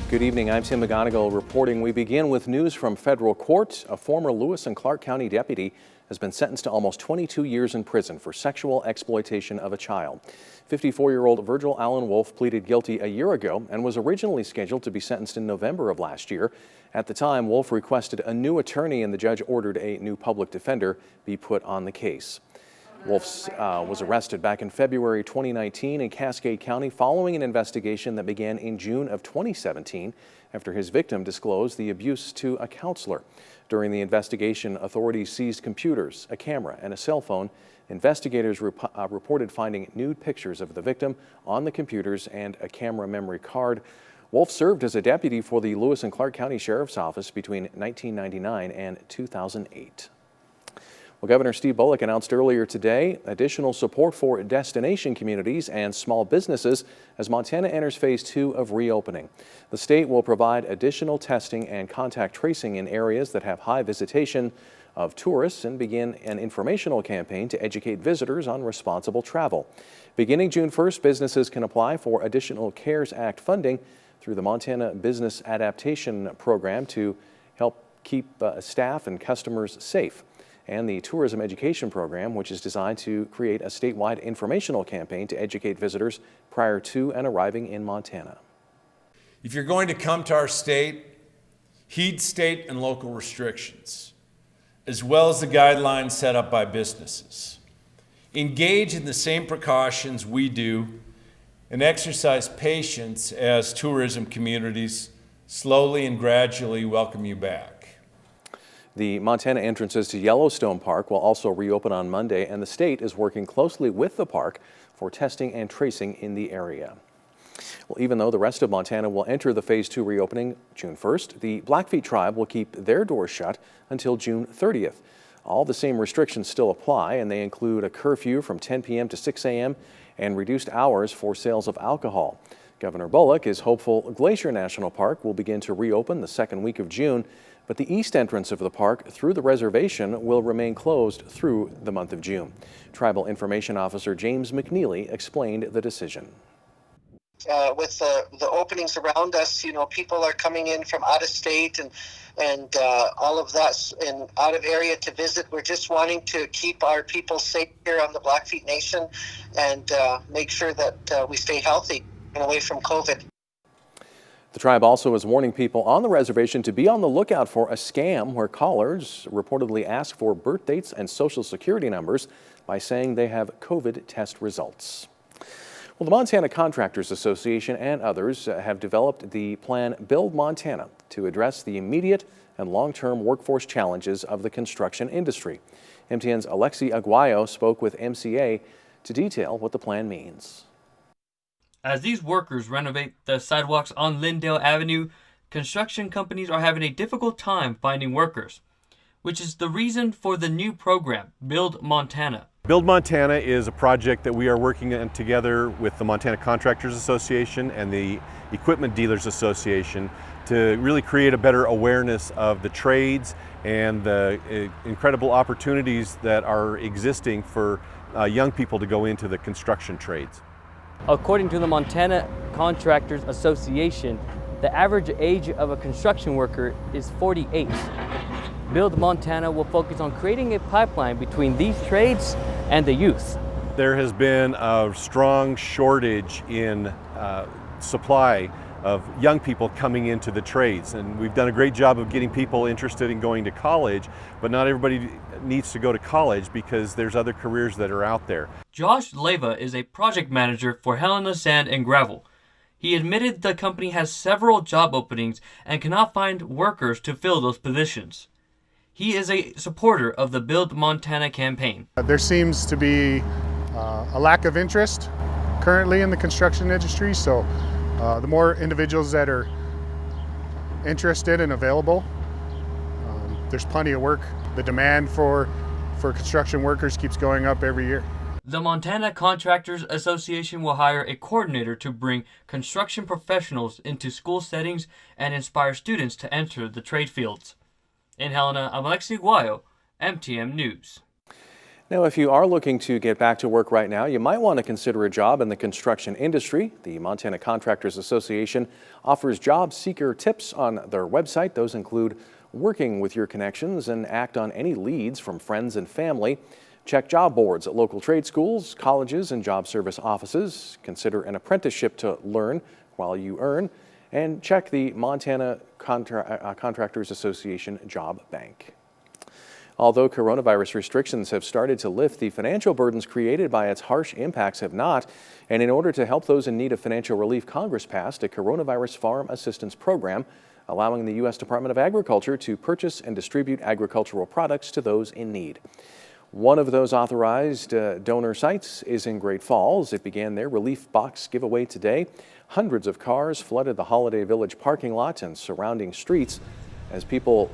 Good evening, I'm Tim McGonigal reporting. We begin with news from federal court. A former Lewis and Clark County deputy has been sentenced to almost 22 years in prison for sexual exploitation of a child. 54-year-old Virgil Allen Wolf pleaded guilty a year ago and was originally scheduled to be sentenced in November of last year. At the time, Wolf requested a new attorney and the judge ordered a new public defender be put on the case. Wolf was arrested back in February 2019 in Cascade County following an investigation that began in June of 2017 after his victim disclosed the abuse to a counselor. During the investigation, authorities seized computers, a camera, and a cell phone. Investigators reported finding nude pictures of the victim on the computers and a camera memory card. Wolf served as a deputy for the Lewis and Clark County Sheriff's Office between 1999 and 2008. Well, Governor Steve Bullock announced earlier today additional support for destination communities and small businesses as Montana enters phase 2 of reopening. The state will provide additional testing and contact tracing in areas that have high visitation of tourists and begin an informational campaign to educate visitors on responsible travel. Beginning June 1st, businesses can apply for additional CARES Act funding through the Montana Business Adaptation Program to help keep staff and customers safe, and the Tourism Education Program, which is designed to create a statewide informational campaign to educate visitors prior to and arriving in Montana. If you're going to come to our state, heed state and local restrictions, as well as the guidelines set up by businesses. Engage in the same precautions we do and exercise patience as tourism communities slowly and gradually welcome you back. The Montana entrances to Yellowstone Park will also reopen on Monday, and the state is working closely with the park for testing and tracing in the area. Well, even though the rest of Montana will enter the phase 2 reopening June 1st, the Blackfeet tribe will keep their doors shut until June 30th. All the same restrictions still apply, and they include a curfew from 10 p.m. to 6 a.m. and reduced hours for sales of alcohol. Governor Bullock is hopeful Glacier National Park will begin to reopen the second week of June, but the east entrance of the park through the reservation will remain closed through the month of June. Tribal Information Officer James McNeely explained the decision. With the openings around us, people are coming in from out of state and all of that and out of area to visit. We're just wanting to keep our people safe here on the Blackfeet Nation and make sure that we stay healthy and away from COVID. The tribe also is warning people on the reservation to be on the lookout for a scam where callers reportedly ask for birth dates and social security numbers by saying they have COVID test results. Well, the Montana Contractors Association and others have developed the plan Build Montana to address the immediate and long-term workforce challenges of the construction industry. MTN's Alexi Aguayo spoke with MCA to detail what the plan means. As these workers renovate the sidewalks on Lindale Avenue, construction companies are having a difficult time finding workers, which is the reason for the new program, Build Montana. Build Montana is a project that we are working on together with the Montana Contractors Association and the Equipment Dealers Association to really create a better awareness of the trades and the incredible opportunities that are existing for young people to go into the construction trades. According to the Montana Contractors Association, the average age of a construction worker is 48. Build Montana will focus on creating a pipeline between these trades and the youth. There has been a strong shortage in supply of young people coming into the trades, and we've done a great job of getting people interested in going to college, but not everybody needs to go to college because there's other careers that are out there. Josh Leva is a project manager for Helena Sand and Gravel. He admitted the company has several job openings and cannot find workers to fill those positions. He is a supporter of the Build Montana campaign. There seems to be a lack of interest currently in the construction industry, so the more individuals that are interested and available, there's plenty of work. The demand for construction workers keeps going up every year. The Montana Contractors Association will hire a coordinator to bring construction professionals into school settings and inspire students to enter the trade fields. In Helena, I'm Alexi Aguayo, MTN News. Now, if you are looking to get back to work right now, you might want to consider a job in the construction industry. The Montana Contractors Association offers job seeker tips on their website. Those include working with your connections and act on any leads from friends and family. Check job boards at local trade schools, colleges, and job service offices. Consider an apprenticeship to learn while you earn. And check the Montana Contractors Association Job Bank. Although coronavirus restrictions have started to lift, the financial burdens created by its harsh impacts have not. And in order to help those in need of financial relief, Congress passed a coronavirus farm assistance program, allowing the U.S. Department of Agriculture to purchase and distribute agricultural products to those in need. One of those authorized donor sites is in Great Falls. It began their relief box giveaway today. Hundreds of cars flooded the Holiday Village parking lot and surrounding streets as people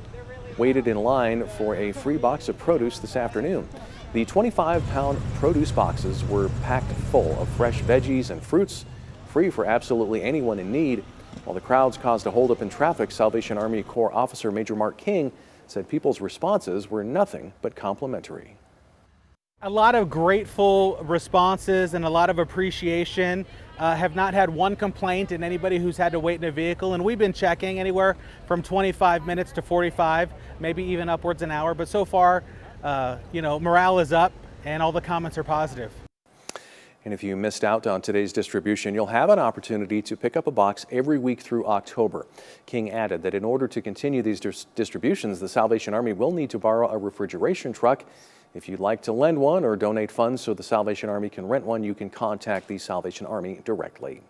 waited in line for a free box of produce this afternoon. The 25-pound produce boxes were packed full of fresh veggies and fruits, free for absolutely anyone in need. While the crowds caused a holdup in traffic, Salvation Army Corps Officer Major Mark King said people's responses were nothing but complimentary. A lot of grateful responses and a lot of appreciation. Have not had one complaint in anybody who's had to wait in a vehicle, and we've been checking anywhere from 25 minutes to 45, maybe even upwards an hour. But so far, morale is up and all the comments are positive. And if you missed out on today's distribution, you'll have an opportunity to pick up a box every week through October. King added that in order to continue these distributions, the Salvation Army will need to borrow a refrigeration truck. If you'd like to lend one or donate funds so the Salvation Army can rent one, you can contact the Salvation Army directly.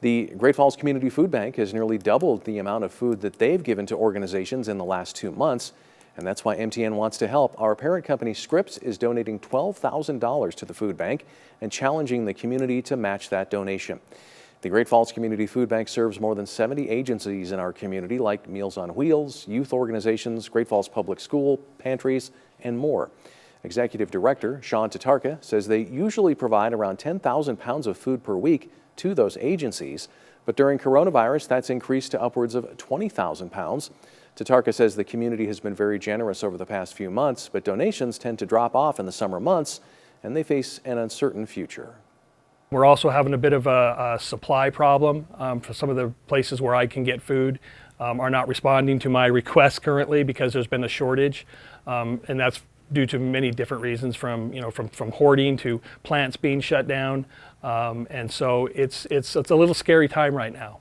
The Great Falls Community Food Bank has nearly doubled the amount of food that they've given to organizations in the last 2 months, and that's why MTN wants to help. Our parent company Scripps is donating $12,000 to the food bank and challenging the community to match that donation. The Great Falls Community Food Bank serves more than 70 agencies in our community like Meals on Wheels, youth organizations, Great Falls Public School, pantries, and more. Executive Director Sean Tatarka says they usually provide around 10,000 pounds of food per week to those agencies, but during coronavirus that's increased to upwards of 20,000 pounds. Tatarka says the community has been very generous over the past few months, but donations tend to drop off in the summer months and they face an uncertain future. We're also having a bit of a supply problem for some of the places where I can get food are not responding to my requests currently because there's been a shortage, and that's due to many different reasons, from hoarding to plants being shut down, and so it's a little scary time right now.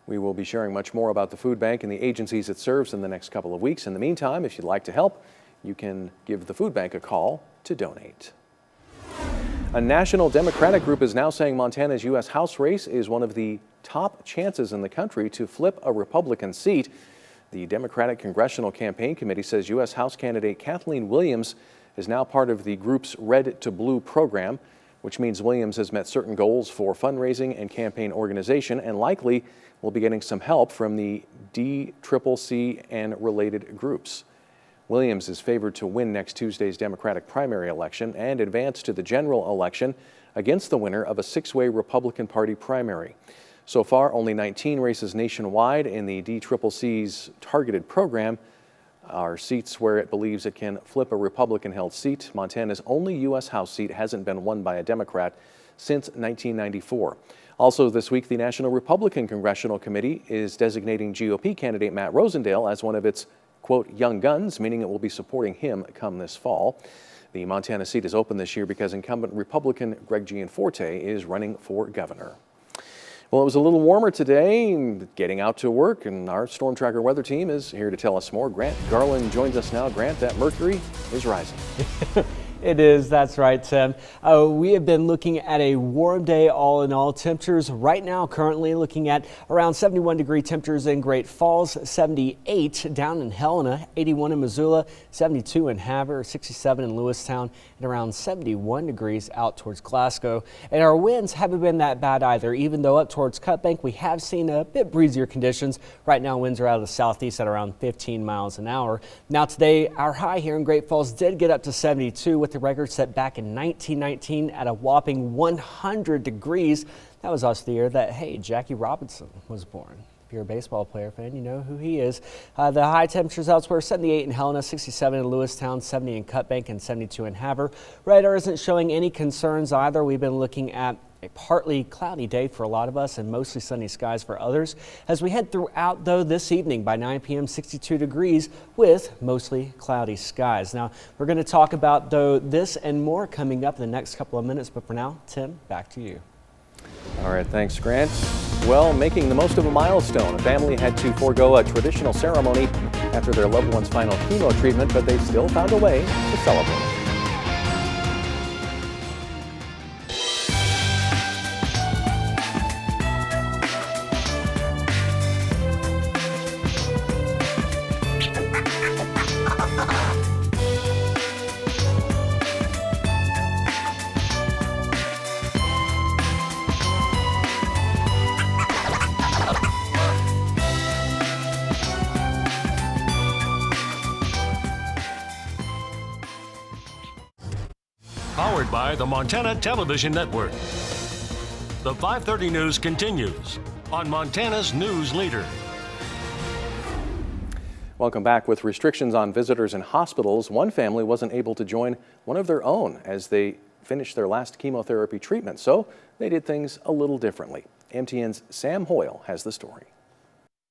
We will be sharing much more about the food bank and the agencies it serves in the next couple of weeks. In the meantime, if you'd like to help, you can give the food bank a call to donate. A national Democratic group is now saying Montana's U.S. House race is one of the top chances in the country to flip a Republican seat. The Democratic Congressional Campaign Committee says U.S. House candidate Kathleen Williams is now part of the group's Red to Blue program, which means Williams has met certain goals for fundraising and campaign organization and likely will be getting some help from the DCCC and related groups. Williams is favored to win next Tuesday's Democratic primary election and advance to the general election against the winner of a 6-way Republican Party primary. So far, only 19 races nationwide in the DCCC's targeted program are seats where it believes it can flip a Republican-held seat. Montana's only U.S. House seat hasn't been won by a Democrat since 1994. Also this week, the National Republican Congressional Committee is designating GOP candidate Matt Rosendale as one of its, quote, young guns, meaning it will be supporting him come this fall. The Montana seat is open this year because incumbent Republican Greg Gianforte is running for governor. Well, it was a little warmer today, getting out to work, and our Storm Tracker weather team is here to tell us more. Grant Garland joins us now. Grant, that mercury is rising. It is, that's right, Tim. We have been looking at a warm day all in all. Temperatures right now currently looking at around 71-degree temperatures in Great Falls, 78 down in Helena, 81 in Missoula, 72 in Havre, 67 in Lewistown, and around 71 degrees out towards Glasgow. And our winds haven't been that bad either, even though up towards Cut Bank we have seen a bit breezier conditions. Right now winds are out of the southeast at around 15 miles an hour. Now today our high here in Great Falls did get up to 72 with the record set back in 1919 at a whopping 100 degrees. That was also the year that, hey, Jackie Robinson was born. If you're a baseball player fan, you know who he is. The high temperatures elsewhere, 78 in Helena, 67 in Lewistown, 70 in Cutbank, and 72 in Havre. Radar isn't showing any concerns either. We've been looking at a partly cloudy day for a lot of us and mostly sunny skies for others. As we head throughout, though, this evening by 9 p.m., 62 degrees with mostly cloudy skies. Now, we're going to talk about, though, this and more coming up in the next couple of minutes. But for now, Tim, back to you. All right, thanks, Grant. Well, making the most of a milestone, a family had to forego a traditional ceremony after their loved one's final chemo treatment, but they still found a way to celebrate. Powered by the Montana Television Network. The 5:30 news continues on Montana's news leader. Welcome back. With restrictions on visitors in hospitals, one family wasn't able to join one of their own as they finished their last chemotherapy treatment, so they did things a little differently. MTN's Sam Hoyle has the story.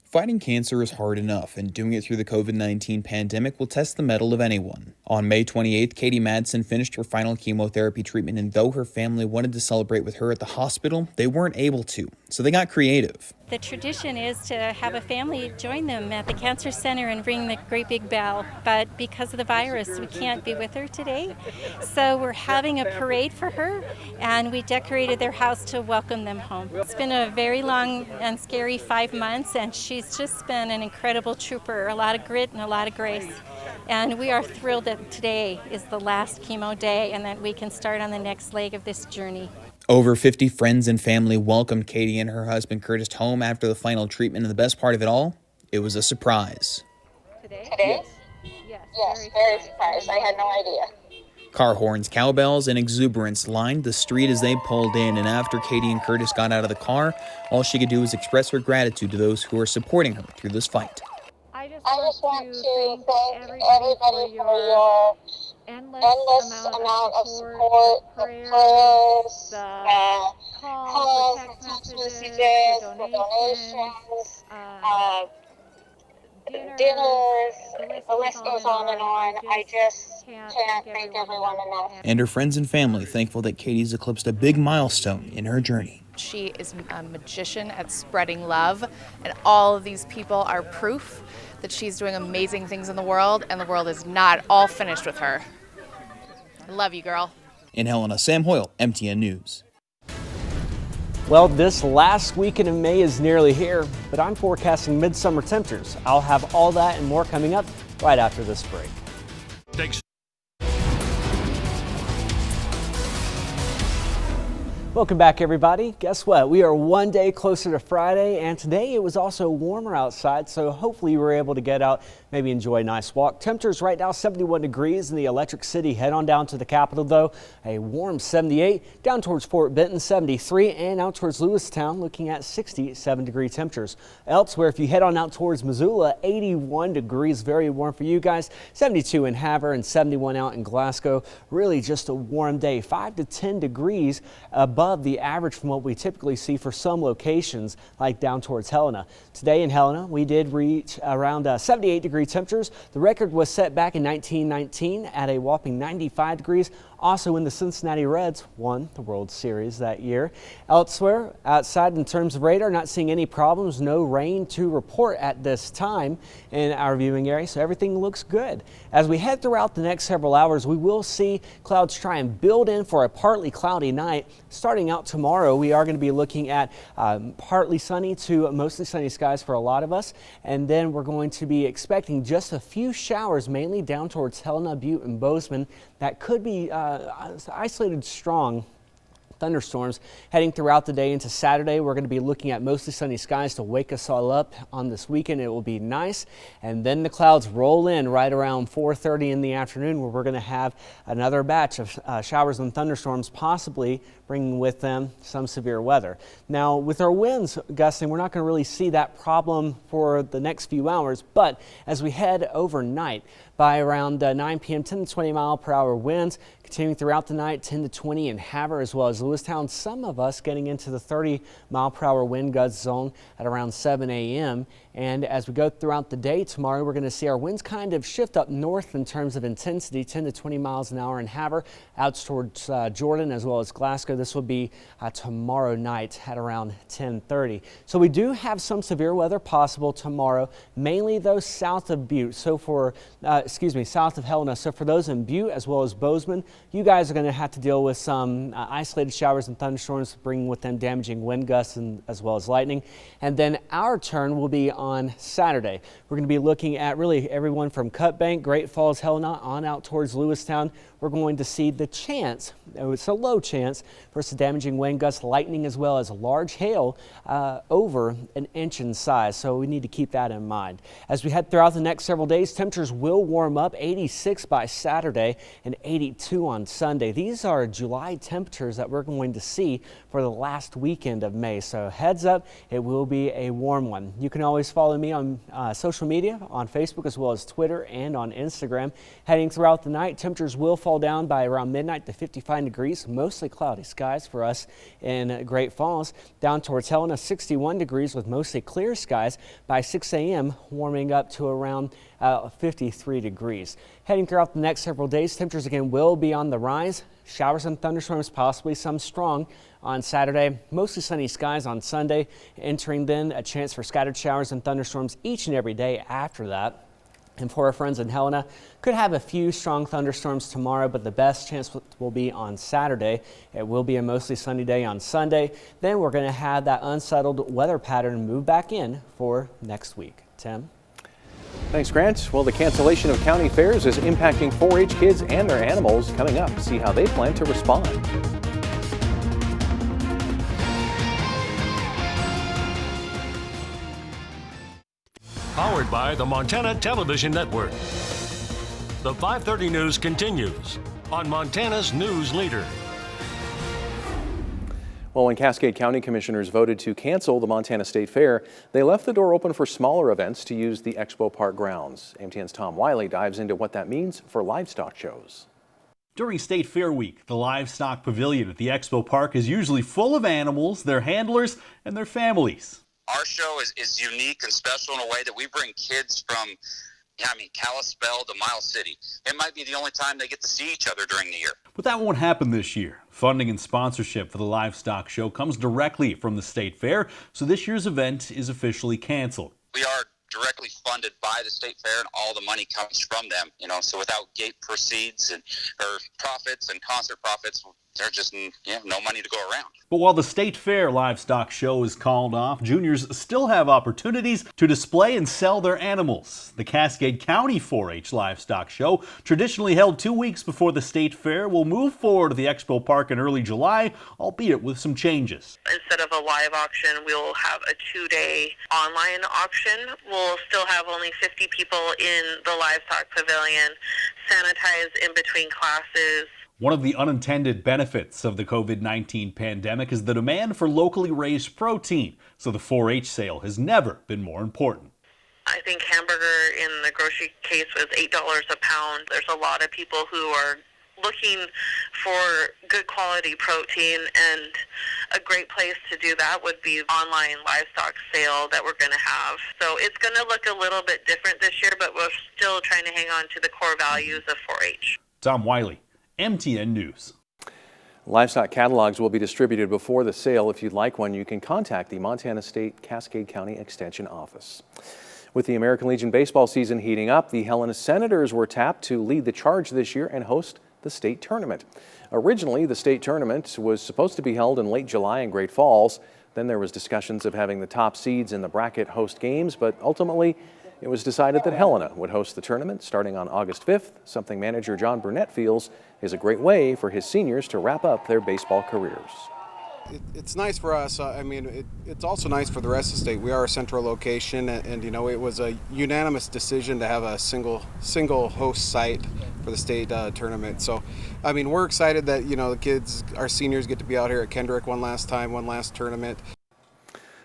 Fighting cancer is hard enough, and doing it through the COVID-19 pandemic will test the mettle of anyone. On May 28th, Katie Madsen finished her final chemotherapy treatment, and though her family wanted to celebrate with her at the hospital, they weren't able to, so they got creative. The tradition is to have a family join them at the cancer center and ring the great big bell, but because of the virus, we can't be with her today. So we're having a parade for her, and we decorated their house to welcome them home. It's been a very long and scary 5 months, and she's just been an incredible trooper, a lot of grit and a lot of grace. And we are thrilled that today is the last chemo day and that we can start on the next leg of this journey. Over 50 friends and family welcomed Katie and her husband Curtis home after the final treatment, and the best part of it all, it was a surprise. Today? Yes, very surprised. I had no idea. Car horns, cowbells, and exuberance lined the street as they pulled in, and after Katie and Curtis got out of the car, all she could do was express her gratitude to those who are supporting her through this fight. I just want to thank everybody for your endless amount of support, the prayers, the calls, the text messages, the donations, dinners, the list goes on and on. I just can't thank everyone enough. And her friends and family thankful that Katie's eclipsed a big milestone in her journey. She is a magician at spreading love, and all of these people are proof that she's doing amazing things in the world, and the world is not all finished with her. I love you, girl. In Helena, Sam Hoyle, MTN News. Well, this last weekend of May is nearly here, but I'm forecasting midsummer temperatures. I'll have all that and more coming up right after this break. Thanks. Welcome back, everybody. Guess what? We are one day closer to Friday, and today it was also warmer outside, so hopefully you were able to get out, maybe enjoy a nice walk. Temperatures right now 71 degrees in the Electric City. Head on down to the Capitol, though, a warm 78. Down towards Fort Benton, 73, and out towards Lewistown, looking at 67-degree temperatures. Elsewhere, if you head on out towards Missoula, 81 degrees, very warm for you guys. 72 in Havre and 71 out in Glasgow. Really just a warm day, 5 to 10 degrees above the average from what we typically see for some locations, like down towards Helena. Today in Helena, we did reach around 78-degree temperatures. The record was set back in 1919 at a whopping 95 degrees. Also, when the Cincinnati Reds won the World Series that year. Elsewhere, outside in terms of radar, not seeing any problems. No rain to report at this time in our viewing area, so everything looks good. As we head throughout the next several hours, we will see clouds try and build in for a partly cloudy night. Starting out tomorrow, we are going to be looking at partly sunny to mostly sunny skies for a lot of us, and then we're going to be expecting just a few showers, mainly down towards Helena, Butte, and Bozeman. That could be isolated strong thunderstorms heading throughout the day into Saturday. We're going to be looking at mostly sunny skies to wake us all up on this weekend. It will be nice, and then the clouds roll in right around 4:30 in the afternoon, where we're going to have another batch of showers and thunderstorms, possibly bringing with them some severe weather. Now, with our winds gusting, we're not going to really see that problem for the next few hours, but as we head overnight, by around 9 p.m., 10 to 20 mile per hour winds continuing throughout the night, 10 to 20 in Havre as well as Lewistown. Some of us getting into the 30 mile per hour wind gust zone at around 7 a.m. And as we go throughout the day tomorrow, we're going to see our winds kind of shift up north in terms of intensity, 10 to 20 miles an hour in Havre, out towards Jordan as well as Glasgow. This will be tomorrow night at around 10:30. So we do have some severe weather possible tomorrow, mainly those south of Butte. So for south of Helena. So for those in Butte as well as Bozeman, you guys are going to have to deal with some isolated showers and thunderstorms, bringing with them damaging wind gusts and as well as lightning. And then our turn will be on Saturday. We're going to be looking at really everyone from Cut Bank, Great Falls, Helena on out towards Lewistown. We're going to see the chance, it's a low chance, for some damaging wind gusts, lightning as well as large hail over an inch in size. So we need to keep that in mind. As we head throughout the next several days, temperatures will warm up, 86 by Saturday and 82 on Sunday. These are July temperatures that we're going to see for the last weekend of May. So heads up, it will be a warm one. You can always follow me on social media, on Facebook as well as Twitter and on Instagram. Heading throughout the night, temperatures will fall down by around midnight to 55 degrees, mostly cloudy skies for us in Great Falls. Down towards Helena, 61 degrees with mostly clear skies. By 6 a.m., warming up to around 53 degrees. Heading throughout the next several days, temperatures again will be on the rise. Showers and thunderstorms, possibly some strong on Saturday. Mostly sunny skies on Sunday. Entering then a chance for scattered showers and thunderstorms each and every day after that. And for our friends in Helena, could have a few strong thunderstorms tomorrow, but the best chance will be on Saturday. It will be a mostly sunny day on Sunday. Then we're going to have that unsettled weather pattern move back in for next week. Tim? Thanks, Grant. Well, the cancellation of county fairs is impacting 4-H kids and their animals. Coming up, see how they plan to respond. Powered by the Montana Television Network. The 530 News continues on Montana's news leader. Well, when Cascade County Commissioners voted to cancel the Montana State Fair, they left the door open for smaller events to use the Expo Park grounds. MTN's Tom Wiley dives into what that means for livestock shows. During State Fair Week, the livestock pavilion at the Expo Park is usually full of animals, their handlers, and their families. Our show is unique and special in a way that we bring kids from, Kalispell to Miles City. It might be the only time they get to see each other during the year. But that won't happen this year. Funding and sponsorship for the livestock show comes directly from the State Fair, so this year's event is officially canceled. We are directly funded by the State Fair, and all the money comes from them. So without gate proceeds or profits and concert profits, there's just no money to go around. But while the State Fair livestock show is called off, juniors still have opportunities to display and sell their animals. The Cascade County 4-H livestock show, traditionally held 2 weeks before the State Fair, will move forward to the Expo Park in early July, albeit with some changes. Instead of a live auction, we'll have a 2-day online auction. We'll still have only 50 people in the livestock pavilion, sanitized in between classes. One of the unintended benefits of the COVID-19 pandemic is the demand for locally raised protein, so the 4-H sale has never been more important. I think hamburger in the grocery case was $8 a pound. There's a lot of people who are looking for good quality protein, and a great place to do that would be online livestock sale that we're going to have. So it's going to look a little bit different this year, but we're still trying to hang on to the core values of 4-H. Tom Wiley, MTN News. Livestock catalogs will be distributed before the sale. If you'd like one, you can contact the Montana State Cascade County Extension Office. With the American Legion baseball season heating up, the Helena Senators were tapped to lead the charge this year and host the state tournament. Originally, the state tournament was supposed to be held in late July in Great Falls. Then there was discussions of having the top seeds in the bracket host games, but ultimately it was decided that Helena would host the tournament starting on August 5th, something manager John Burnett feels is a great way for his seniors to wrap up their baseball careers. It's nice for us. I mean, it's also nice for the rest of the state. We are a central location, and you know, it was a unanimous decision to have a single host site for the state tournament. So, I mean, we're excited that, you know, the kids, our seniors, get to be out here at Kendrick one last tournament.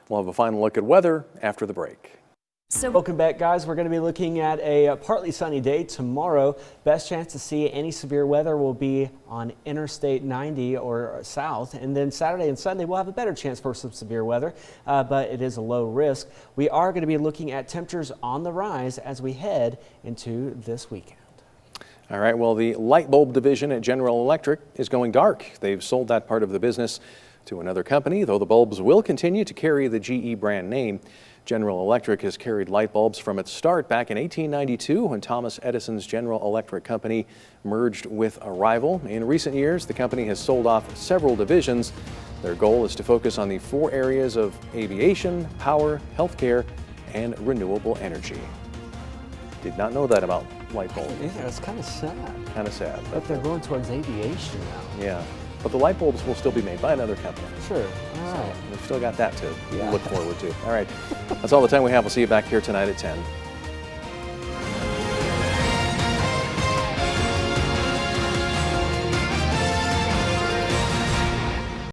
We'll have a final look at weather after the break. So welcome back, guys. We're going to be looking at a partly sunny day tomorrow. Best chance to see any severe weather will be on Interstate 90 or south. And then Saturday and Sunday, we'll have a better chance for some severe weather, but it is a low risk. We are going to be looking at temperatures on the rise as we head into this weekend. All right, well, the light bulb division at General Electric is going dark. They've sold that part of the business to another company, though the bulbs will continue to carry the GE brand name. General Electric has carried light bulbs from its start back in 1892 when Thomas Edison's General Electric Company merged with a rival. In recent years, the company has sold off several divisions. Their goal is to focus on the 4 areas of aviation, power, healthcare, and renewable energy. Did not know that about light bulbs. Yeah, it's kind of sad. Kind of sad. But they're going towards aviation now. Yeah. But the light bulbs will still be made by another company. Sure. All right. We've still got that to look forward to. All right. That's all the time we have. We'll see you back here tonight at 10.